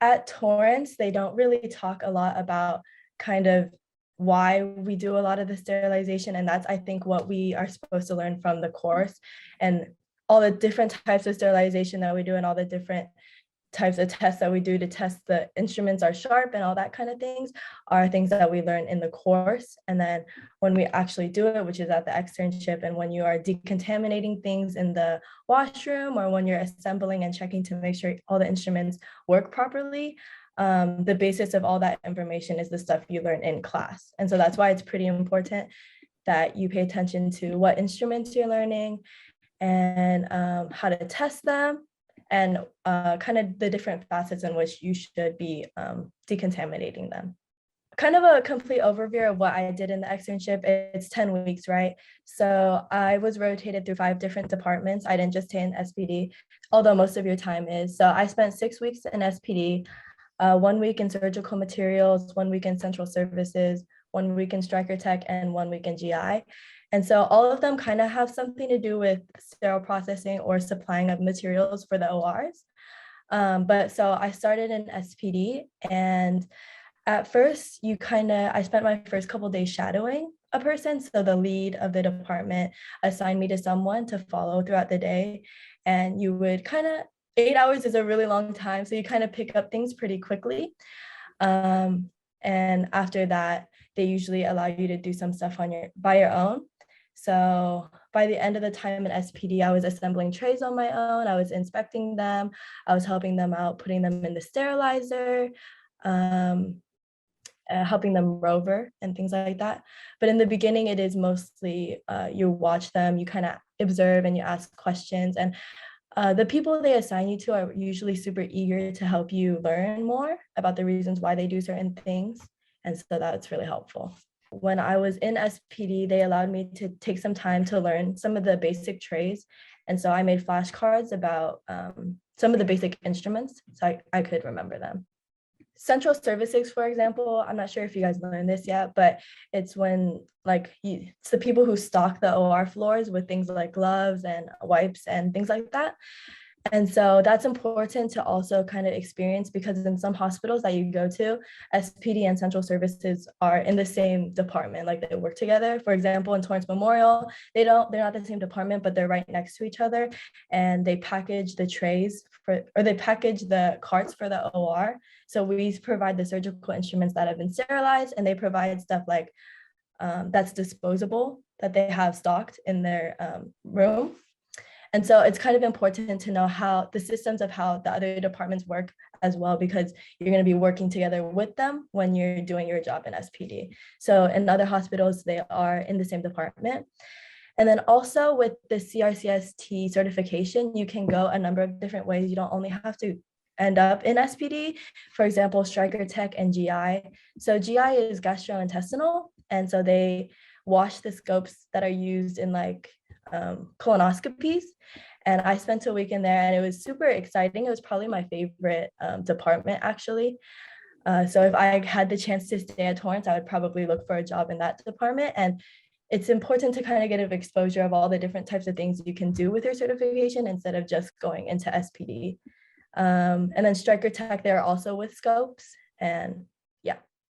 At Torrance, they don't really talk a lot about kind of why we do a lot of the sterilization. And that's, I think, what we are supposed to learn from the course, and all the different types of sterilization that we do and all the different types of tests that we do to test the instruments are sharp and all that kind of things are things that we learn in the course. And then when we actually do it, which is at the externship, and when you are decontaminating things in the washroom, or when you're assembling and checking to make sure all the instruments work properly, the basis of all that information is the stuff you learn in class. And so that's why it's pretty important that you pay attention to what instruments you're learning, and how to test them, and kind of the different facets in which you should be decontaminating them. Kind of a complete overview of what I did in the externship. It's 10 weeks, right? So I was rotated through 5 different departments. I didn't just stay in SPD, although most of your time is. So I spent 6 weeks in SPD, 1 week in surgical materials, 1 week in central services, 1 week in striker tech, and 1 week in GI. And so all of them kind of have something to do with sterile processing or supplying of materials for the ORs. But so I started in SPD, and at first I spent my first couple days shadowing a person. So the lead of the department assigned me to someone to follow throughout the day. And you would 8 hours is a really long time. So you kind of pick up things pretty quickly. And after that, they usually allow you to do some stuff by your own. So by the end of the time in SPD, I was assembling trays on my own. I was inspecting them. I was helping them out, putting them in the sterilizer, helping them rover and things like that. But in the beginning, it is mostly you watch them, you kind of observe and you ask questions. And the people they assign you to are usually super eager to help you learn more about the reasons why they do certain things. And so that's really helpful. When I was in SPD, they allowed me to take some time to learn some of the basic trays. And so I made flashcards about some of the basic instruments, so I could remember them. Central services, for example, I'm not sure if you guys learned this yet, but it's when it's the people who stock the OR floors with things like gloves and wipes and things like that. And so that's important to also kind of experience, because in some hospitals that you go to, SPD and central services are in the same department, like they work together. For example, in Torrance Memorial, they're not the same department, but they're right next to each other, and they package the trays they package the carts for the OR. So we provide the surgical instruments that have been sterilized, and they provide stuff like that's disposable that they have stocked in their room. And so it's kind of important to know how the systems of how the other departments work as well, because you're going to be working together with them when you're doing your job in SPD. So in other hospitals, they are in the same department. And then also with the CRCST certification, you can go a number of different ways. You don't only have to end up in SPD, for example, striker tech and GI. So GI is gastrointestinal. And so they wash the scopes that are used in colonoscopies. And I spent a week in there, and it was super exciting. It was probably my favorite department, actually. So if I had the chance to stay at Torrance, I would probably look for a job in that department. And it's important to kind of get an exposure of all the different types of things you can do with your certification instead of just going into SPD. And then striker tech, they're also with scopes. And